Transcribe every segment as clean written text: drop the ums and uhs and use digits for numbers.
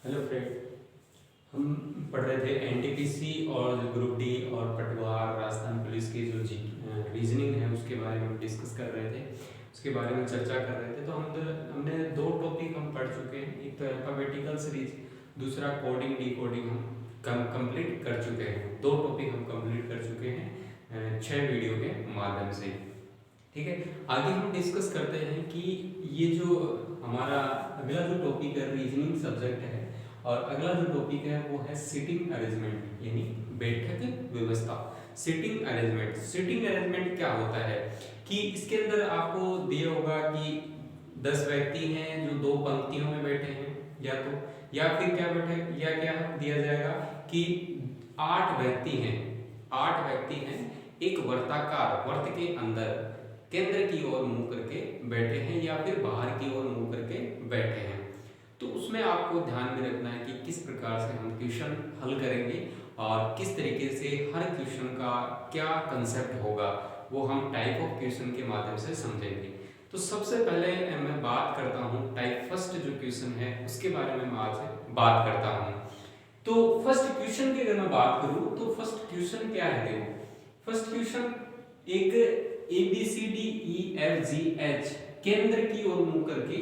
Hello friend. हम पढ़ रहे थे एनटीपीसी और ग्रुप डी और पटवार राजस्थान पुलिस की जो रीजनिंग है उसके बारे में डिस्कस कर रहे थे, उसके बारे में चर्चा कर रहे थे। तो हमने दो टॉपिक हम पढ़ चुके हैं, एक तो अल्फाबेटिकल सीरीज, दूसरा कोडिंग डिकोडिंग हम कंप्लीट कर चुके हैं। दो टॉपिक हम कंप्लीट कर चुके हैं 6 वीडियो के माध्यम से। ठीक है, आगे हम डिस्कस करते हैं कि ये जो हमारा अगला जो टॉपिक है रीजनिंग सब्जेक्ट है, और अगला जो टॉपिक है वो है सिटिंग अरेंजमेंट यानी बैठक व्यवस्था। सिटिंग अरेंजमेंट क्या होता है कि इसके अंदर आपको दिया होगा कि 10 व्यक्ति हैं जो दो पंक्तियों में बैठे हैं, या फिर क्या दिया जाएगा कि 8 व्यक्ति हैं एक वर्त के अंदर केंद्र की ओर मुंह करके बैठे हैं या फिर बाहर की ओर मुंह करके बैठे हैं। तो उसमें आपको ध्यान में रखना है कि किस प्रकार से हम क्वेश्चन हल करेंगे और किस तरीके से हर क्वेश्चन का क्या कंसेप्ट होगा वो हम टाइप ऑफ क्वेश्चन के माध्यम से समझेंगे। तो सबसे पहले मैं बात करता हूँ टाइप फर्स्ट जो क्वेश्चन है उसके बारे में मैं आज बात करता हूँ। तो फर्स्ट क्वेश्चन की अगर मैं बात करूँ तो फर्स्ट क्वेश्चन क्या है, देखो फर्स्ट क्वेश्चन एक ABCDEFGH केंद्र की ओर मुंह करके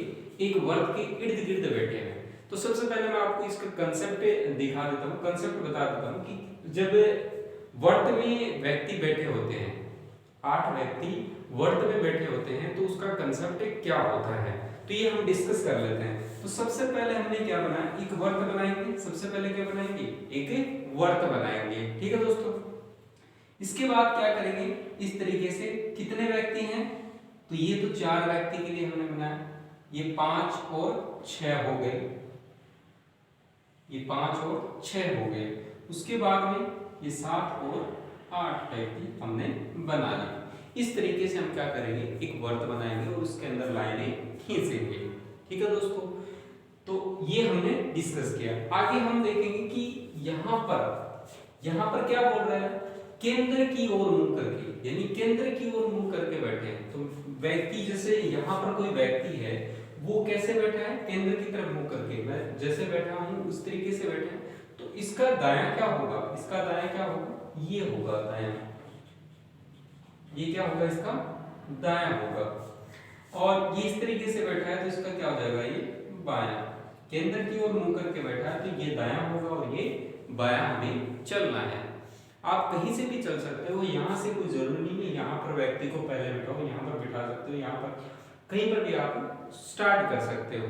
एक वर्ग के इर्द गिर्द बैठे हैं। तो सबसे पहले मैं आपको इसका कंसेप्ट दिखा देता हूँ, कंसेप्ट बता देता हूँ कि जब वर्त में व्यक्ति बैठे होते हैं, 8 व्यक्ति वर्त में बैठे होते हैं तो उसका कंसेप्ट क्या होता है, तो ये हम डिस्कस कर लेते हैं। तो सबसे पहले हमने क्या बनाया, एक वर्त बनाएंगे। सबसे पहले क्या बनाएंगे, एक वर्त बनाएंगे। ठीक है दोस्तों, इसके बाद क्या करेंगे, इस तरीके से कितने व्यक्ति हैं, तो ये तो 4 व्यक्ति के लिए हमने बनाया, ये 5 और 6 हो गए, ये 5 और 6 हो गए। उसके बाद में ये 7 और 8 व्यक्ति हमने बना लिए। इस तरीके से हम क्या करेंगे, एक वर्त बनाएंगे और उसके अंदर लाइनें खींचेंगे। ठीक है दोस्तों, तो ये हमने डिस्कस किया। आगे हम देखेंगे कि यहाँ पर क्या बोल रहा है, केंद्र की ओर मुंह करके, यानी केंद्र की ओर मुंह करके बैठे हैं। तो व्यक्ति, जैसे यहाँ पर कोई व्यक्ति है वो कैसे बैठा है, केंद्र की तरफ मुंह करके, मैं जैसे बैठा हूं उस तरीके से बैठा है। तो इसका दायां क्या होगा, ये होगा दायां, ये क्या होगा, इसका दायां होगा। और ये इस तरीके से बैठा है तो इसका क्या हो जाएगा, ये बायां। केंद्र की ओर मुंह करके बैठा है तो ये दायां होगा और ये बायां हमें चलना है। आप कहीं से भी चल सकते हो, यहाँ से कोई जरूरी नहीं है यहाँ पर व्यक्ति को पहले बिठाओ, यहाँ पर बिठा सकते हो, यहाँ पर कहीं पर भी आप स्टार्ट कर सकते हो।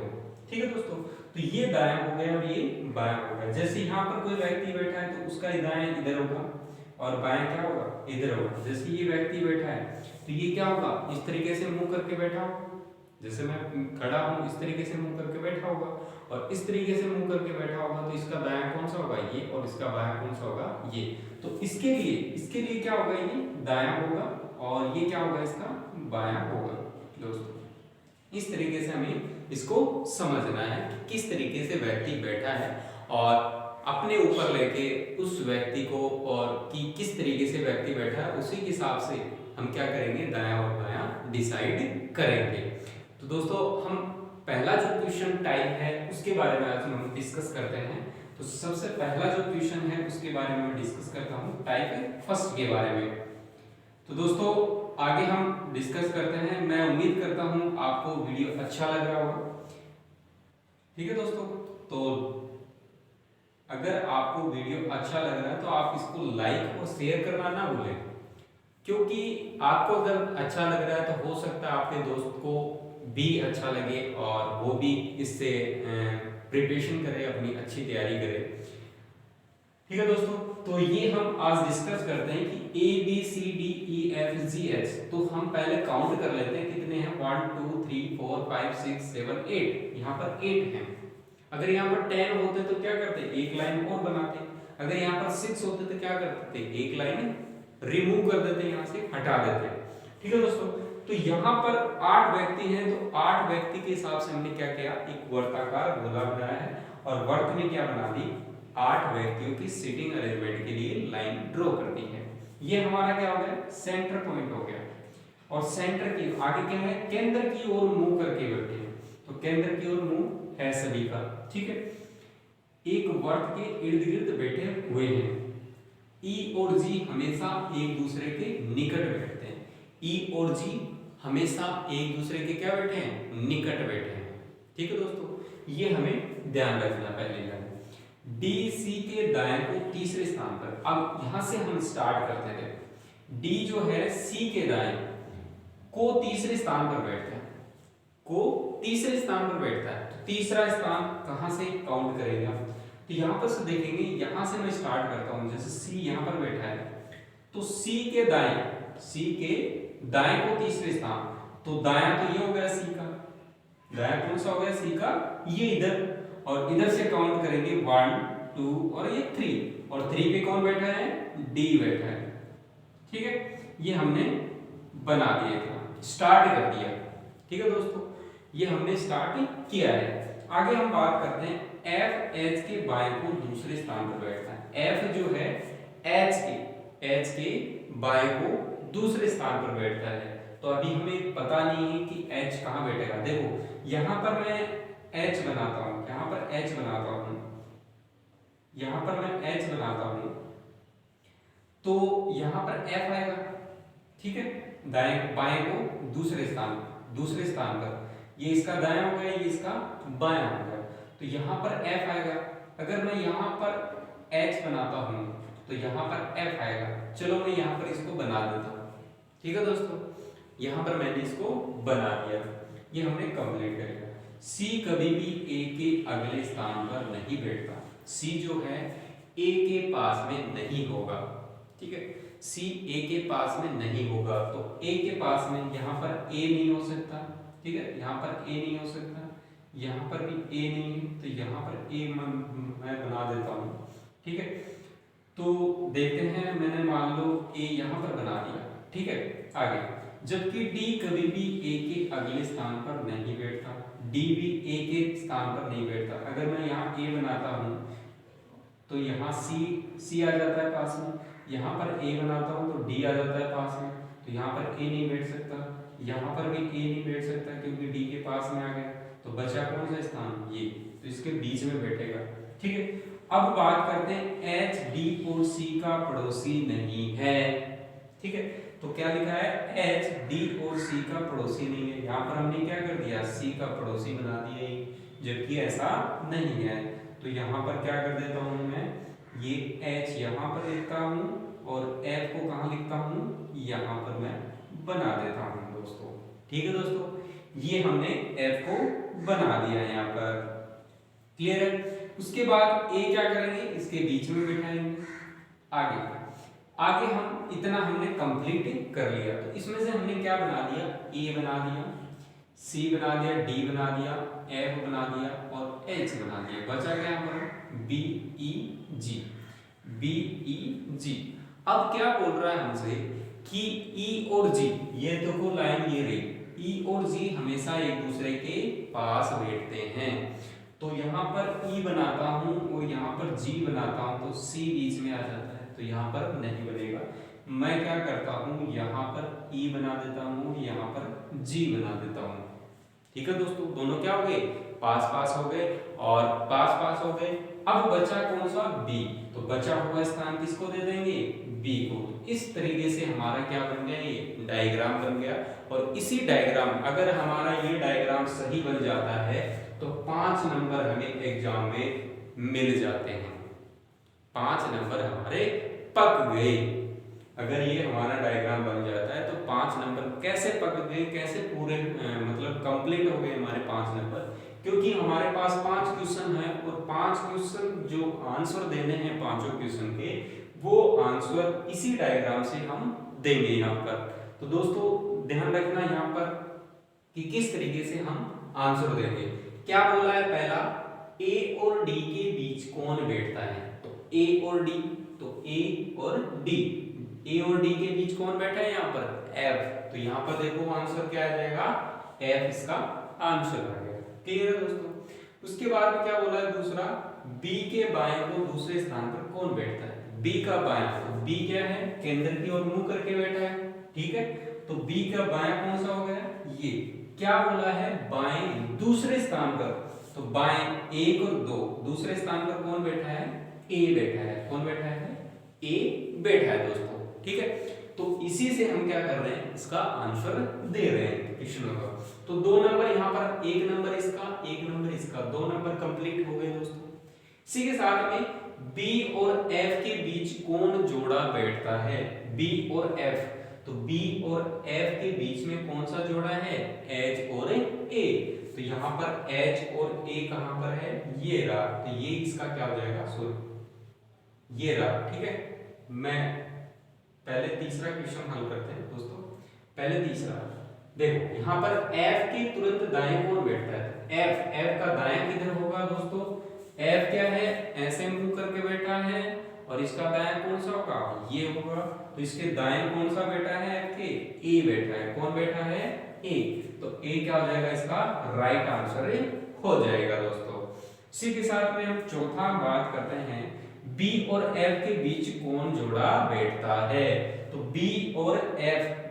ठीक है दोस्तों, तो ये दायां हो गया और ये बायां हो गया। जैसे यहाँ पर कोई व्यक्ति बैठा है तो उसका दायां इधर होगा और बायां क्या होगा, इधर होगा। जैसे ये व्यक्ति बैठा है तो ये क्या होगा, इस तरीके से मुंह करके बैठा होगा, जैसे मैं खड़ा हूं इस तरीके से मुंह करके बैठा होगा, और इस तरीके से मुंह करके बैठा होगा। तो इसका दायां कौन सा होगा, ये, और इसका बायां कौन सा होगा, ये। तो इसके लिए क्या होगा, ये दायां होगा और ये क्या होगा, इसका बायां होगा। दोस्तों इस तरीके से हमें इसको समझना है कि किस तरीके से व्यक्ति बैठा है और अपने ऊपर लेके उस व्यक्ति को, और कि किस तरीके से व्यक्ति बैठा है उसी के हिसाब से हम क्या करेंगे, दायां और बायां डिसाइड करेंगे। तो दोस्तों हम पहला जो क्वेश्चन टाइप है उसके बारे में आज हम डिस्कस करते हैं। तो सबसे पहला जो क्वेश्चन है उसके बारे में मैं डिस्कस करता हूँ, टाइप फर्स्ट के बारे में। तो दोस्तों आगे हम डिस्कस करते हैं। मैं उम्मीद करता हूँ आपको वीडियो अच्छा लग रहा होगा। ठीक है दोस्तों, तो अगर आपको वीडियो अच्छा लग रहा है तो आप इसको लाइक और शेयर करना ना भूलें, क्योंकि आपको अगर अच्छा लग रहा है तो हो सकता है आपके दोस्त को भी अच्छा लगे और वो भी इससे प्रिपरेशन करे, अपनी अच्छी तैयारी करे। ठीक है दोस्तों, तो ये हम आज डिस्कस करते हैं कि ABCDEFGH। तो हम पहले काउंट कर लेते हैं कितने हैं, 1 2 3 4 5 6 7 8। यहाँ पर 8 हैं। अगर यहाँ पर 10 होते तो क्या करते, एक लाइन और बनाते। अगर यहाँ पर 6 होते तो क्या करते, एक लाइन रिमूव कर देते, यहाँ से हटा देते। ठीक है दोस्तों, तो यहाँ पर 8 व्यक्ति हैं तो 8 व्यक्ति के हिसाब से हमने क्या किया, एक वर्ताकार गोला बनाया है और वर्त में क्या बना दी, 8 व्यक्तियों की सीटिंग अरेंजमेंट के लिए लाइन ड्रॉ कर दी है। ये हमारा क्या हो गया, सेंटर पॉइंट हो गया। और सेंटर की आगे क्या है, केंद्र की ओर मुंह करके बैठे हैं, तो केंद्र की ओर मुंह है सभी का। ठीक है, एक वर्त के इर्द गिर्द बैठे हुए हैं। ई और जी हमेशा एक दूसरे के निकट बैठते हैं। ई और जी हमेशा एक दूसरे के क्या बैठे हैं, निकट बैठे हैं। ठीक है दोस्तों, ये हमें ध्यान रखना पहले लाइन। डी सी के दाएं को तीसरे स्थान पर। अब यहां से हम स्टार्ट करते थे। डी जो है सी के दाएं को तीसरे स्थान पर बैठता है, को तीसरे स्थान पर बैठता है। तो तीसरा स्थान कहां से काउंट करेंगे आप, तो यहां पर से देखेंगे, यहां से मैं स्टार्ट करता हूं। जैसे सी यहां पर बैठा है, तो सी के दाएं को तीसरे स्थान, तो दायां तो ये हो गया सी का, दायां कौन सा हो गया सी का, ये इधर, और इधर से काउंट करेंगे 1 2 और ये 3, और 3 पे कौन बैठा है, डी बैठा है। ठीक है, ये हमने बना दिया था, स्टार्ट कर दिया। ठीक है दोस्तों, ये हमने स्टार्ट किया है। आगे हम बात करते हैं एफ एच के बाएं को दूसरे स्थान पर बैठता है। एफ जो है एच के बाएं को दूसरे स्थान पर बैठता है। तो अभी हमें पता नहीं है कि एच कहां बैठेगा। देखो यहां पर मैं एच बनाता हूं, यहां पर एच बनाता हूं, यहां पर मैं एच बनाता हूं, तो यहां पर एफ आएगा। ठीक है, दाएं बाएं को दूसरे स्थान पर, ये इसका दायां हो गया, ये इसका बायां हो गया, तो यहां पर एफ आएगा। अगर मैं यहां पर एच बनाता हूं तो यहां पर एफ आएगा। चलो मैं यहां पर इसको बना देता हूं। ठीक है दोस्तों, यहां पर मैंने इसको बना दिया, ये हमने कंप्लीट कर लिया। सी कभी भी ए के अगले स्थान पर नहीं बैठता। सी जो है ए के पास में नहीं होगा। ठीक है, सी ए के पास में नहीं होगा, तो ए के पास में यहाँ पर ए नहीं हो सकता। ठीक है, यहाँ पर ए नहीं हो सकता, यहाँ पर भी ए नहीं है, तो यहाँ पर ए मैं बना देता हूँ। ठीक है, तो देखते हैं, मैंने मान लो ए यहाँ पर बना दिया। ठीक है, आगे, जबकि डी कभी भी ए के अगले स्थान पर नहीं बैठता। डी भी ए के स्थान पर नहीं बैठता। अगर मैं यहाँ ए बनाता हूँ तो यहाँ सी आ जाता है पास में, यहाँ पर ए बनाता हूँ तो डी आ जाता है पास में, तो यहाँ पर ए नहीं बैठ सकता, यहाँ पर भी ए नहीं बैठ सकता क्योंकि डी के पास में आ गया। तो बचा कौन सा स्थान, ये, तो इसके बीच में बैठेगा। ठीक है, अब बात करते हैं एच डी और सी का पड़ोसी नहीं है। ठीक है, तो क्या लिखा है, एच डी और सी का पड़ोसी नहीं है। यहाँ पर हमने क्या कर दिया, सी का पड़ोसी बना दिया, जबकि ऐसा नहीं है। तो यहाँ पर क्या कर देता हूँ मैं, ये H यहाँ पर लिखता हूँ और F को कहाँ लिखता हूँ, यहाँ पर मैं बना देता हूँ दोस्तों। ठीक है दोस्तों, ये हमने F को बना दिया है यहाँ पर, क्लियर है। उसके बाद A क्या करेंगे, इसके बीच में बिठाएंगे। आगे हम इतना हमने कंप्लीट कर लिया। तो इसमें से हमने क्या बना दिया, A बना दिया, C बना दिया, D बना दिया, F बना दिया और H बना दिया। बचा क्या हमारा, B E G, B E G। अब क्या बोल रहा है हमसे कि E और G, ये देखो लाइन ये रही, E और G हमेशा एक दूसरे के पास बैठते हैं। तो यहाँ पर E बनाता हूँ और यहाँ पर G बनाता हूँ तो C बीच में आ जाता है, तो यहाँ पर नहीं बनेगा। मैं क्या करता हूँ, यहाँ पर E बना देता हूँ, यहाँ पर G बना देता हूँ। ठीक है दोस्तों, दोनों क्या हो गए, पास पास हो गए और पास पास हो गए। अब बचा कौन सा, B, तो बचा हुआ स्थान किसको दे देंगे, B को। इस तरीके से हमारा क्या बन गया, ये डायग्राम बन गया। और इसी डायग्राम, अगर हमारा ये डायग्राम सही बन जाता है तो 5 नंबर हमें एग्जाम में मिल जाते हैं, 5 नंबर हमारे पक गए। अगर ये हमारा डायग्राम बन जाता है तो 5 नंबर कैसे पक गए, कैसे पूरे मतलब कंप्लीट हो गए हमारे 5 नंबर, क्योंकि हमारे पास 5 क्वेश्चन है और 5 क्वेश्चन जो आंसर देने हैं पांचों क्वेश्चन के, वो आंसर इसी डायग्राम से हम देंगे यहाँ पर। तो दोस्तों ध्यान रखना यहाँ पर कि किस तरीके से हम आंसर देंगे। क्या बोला है, पहला ए और डी के बीच कौन बैठता है, तो ए और डी, तो ए और डी, ए और डी के बीच कौन बैठा है यहाँ पर, एफ। तो यहाँ पर देखो आंसर क्या आ जाएगा, एफ इसका आंसर आ गया। क्लियर है दोस्तों। उसके बाद में क्या बोला है दूसरा, बी के बाएं को दूसरे स्थान पर कौन बैठता है, बी का बायां, तो बी क्या है, केंद्र की ओर मुंह करके बैठा है। ठीक है, तो बी का बायां कौन सा हो गया, ये क्या बोला है, बाएं दूसरे स्थान पर, तो बाएं 1 और 2, दूसरे स्थान पर कौन बैठा है, ए बैठा है। कौन बैठा है, ए बैठा है दोस्तों, ठीक है। तो इसी से हम क्या कर रहे हैं, इसका आंसर दे रहे हैं क्वेश्चनों का। तो 2 नंबर यहाँ पर, 1 नंबर इसका, 1 नंबर इसका, 2 नंबर कंप्लीट हो गए दोस्तों। इसी के साथ में बी और एफ के बीच कौन जोड़ा बैठता है, बी और एफ। तो बी और एफ के बीच में कौन सा जोड़ा है, एच और ए। तो यहाँ पर एच और ए कहां पर है, ये रहा। तो ये इसका क्या हो जाएगा, सॉरी ये रहा, ठीक है। मैं पहले तीसरा क्वेश्चन हल करते हैं दोस्तों। पहले तीसरा देखो, यहाँ पर एफ के तुरंत दाएं कौन बैठता है, एफ का दाएं किधर होगा दोस्तों, एफ क्या है, ऐसे मूव करके बैठा है, और इसका दाएं कौन सा होगा, ये होगा। तो इसके दाएं कौन सा बैठा है, एफ के, ए बैठा है। कौन बैठा है, ए। तो ए क्या हो जाएगा, इसका राइट आंसर हो जाएगा दोस्तों। इसी के साथ में हम चौथा बात करते हैं, बी और एफ के बीच कौन जोड़ा बैठता है। तो बी और एफ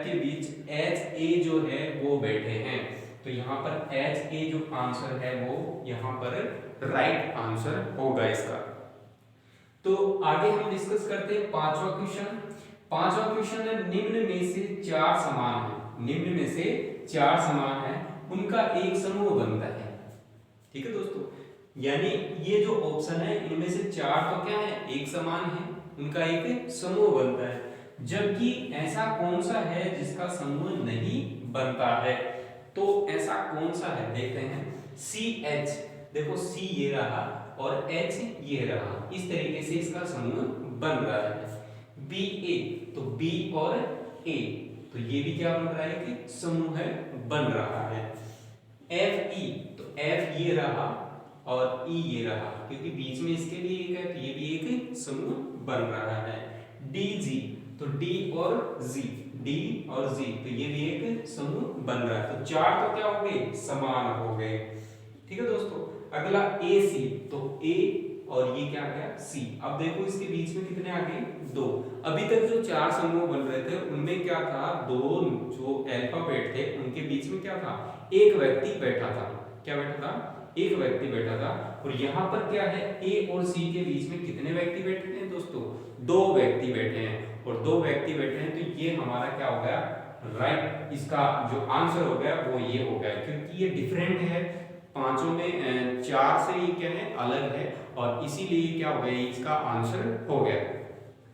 के बीच एच ए जो है वो बैठे हैं। तो यहाँ पर एच ए जो आंसर है वो यहाँ पर राइट आंसर होगा इसका। तो आगे हम डिस्कस करते हैं पांचवा क्वेश्चन। पांचवा क्वेश्चन है, निम्न में से 4 समान है, निम्न में से 4 समान है, उनका एक समूह बनता है। ठीक है दोस्तों, यानी ये जो ऑप्शन है इनमें से 4 तो क्या है, एक समान है, उनका एक समूह बनता है। जबकि ऐसा कौन सा है जिसका समूह नहीं बनता है। तो ऐसा कौन सा है, देखते हैं। सी एच, देखो सी ये रहा और एच ये रहा, इस तरीके से इसका समूह बन रहा है। बी ए, तो बी और ए, तो ये भी क्या बन रहा है कि समूह है, बन रहा है। एफ ई, तो एफ ये रहा और ई ये रहा, क्योंकि बीच में इसके लिए एक है, तो ये भी एक समूह बन रहा है। डी जी, तो डी और जी, डी और जी, तो ये भी एक समूह बन रहा है। तो 4 तो क्या हो गए, समान हो गए। ठीक है दोस्तों, अगला ए सी, तो ए और ये क्या आ गया, सी। अब देखो इसके बीच में कितने आ गए, 2। अभी तक जो 4 समूह बन रहे थे उनमें क्या था, 2 जो अल्फाबेट थे उनके बीच में क्या था, एक व्यक्ति बैठा था। क्या बैठा था, एक व्यक्ति बैठा था। और यहाँ पर क्या है, ए और सी के बीच में कितने व्यक्ति बैठे हैं दोस्तों, 2 व्यक्ति बैठे हैं। और 2 व्यक्ति बैठे हैं, तो ये हमारा क्या हो गया, राइट, इसका जो आंसर हो गया वो ये हो गया, क्योंकि ये डिफरेंट है। पांचों में 4 से ये क्या है, अलग है, और इसीलिए क्या हो गया, इसका आंसर हो गया।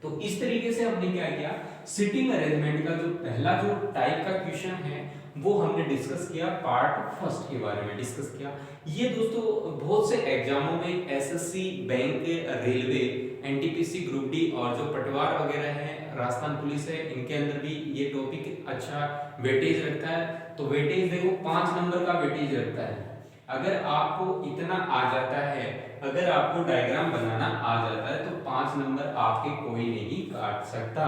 तो इस तरीके से हमने क्या किया, सिटिंग अरेंजमेंट का जो पहला जो टाइप का क्वेश्चन है वो हमने डिस्कस किया, पार्ट फर्स्ट के बारे में डिस्कस किया। ये दोस्तों बहुत से एग्जामों में SSC, bank, railway, NTPC group D और जो पटवार वगैरह है, राजस्थान पुलिस है, इनके अंदर भी ये टॉपिक अच्छा वेटेज रखता है। तो वेटेज देखो 5 नंबर का वेटेज रखता है। अगर आपको इतना आ जाता है, अगर आपको डायग्राम बनाना आ जाता है, तो 5 नंबर आपके कोई नहीं काट सकता,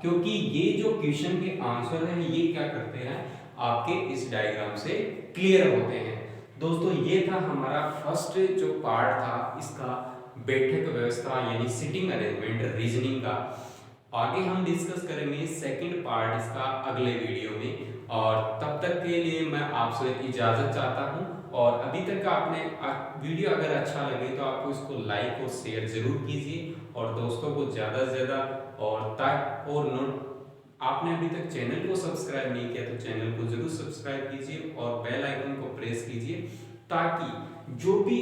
क्योंकि ये जो क्वेश्चन के आंसर है ये क्या करते हैं, आपके इस डायग्राम से क्लियर होते हैं। दोस्तों ये था हमारा फर्स्ट जो पार्ट था इसका, बैठक व्यवस्था यानी सिटिंग अरेंजमेंट रीजनिंग का। आगे हम डिस्कस करेंगे सेकंड पार्ट इसका अगले वीडियो में, और तब तक के लिए मैं आपसे इजाजत चाहता हूं। और अभी तक आपने वीडियो अगर अच्छा लगे तो आपको इसको लाइक और शेयर जरूर कीजिए, और दोस्तों को ज़्यादा से ज़्यादा, और नोट आपने अभी तक चैनल को सब्सक्राइब नहीं किया तो चैनल को जरूर सब्सक्राइब कीजिए और बेल आइकन को प्रेस कीजिए, ताकि जो भी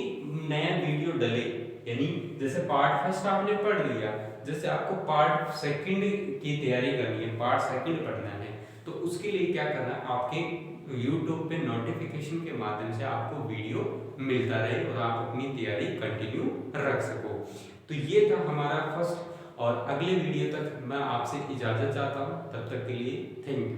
नया वीडियो डले, यानी जैसे पार्ट फर्स्ट आपने पढ़ लिया, जैसे आपको पार्ट सेकंड की तैयारी करनी है, पार्ट सेकंड पढ़ना है, तो उसके लिए क्या करना है, आपके YouTube पे नोटिफिकेशन के माध्यम से आपको वीडियो मिलता रहे और आप अपनी तैयारी कंटिन्यू रख सको। तो ये था हमारा फर्स्ट, और अगले वीडियो तक मैं आपसे इजाजत चाहता हूँ। तब तक के लिए थैंक यू।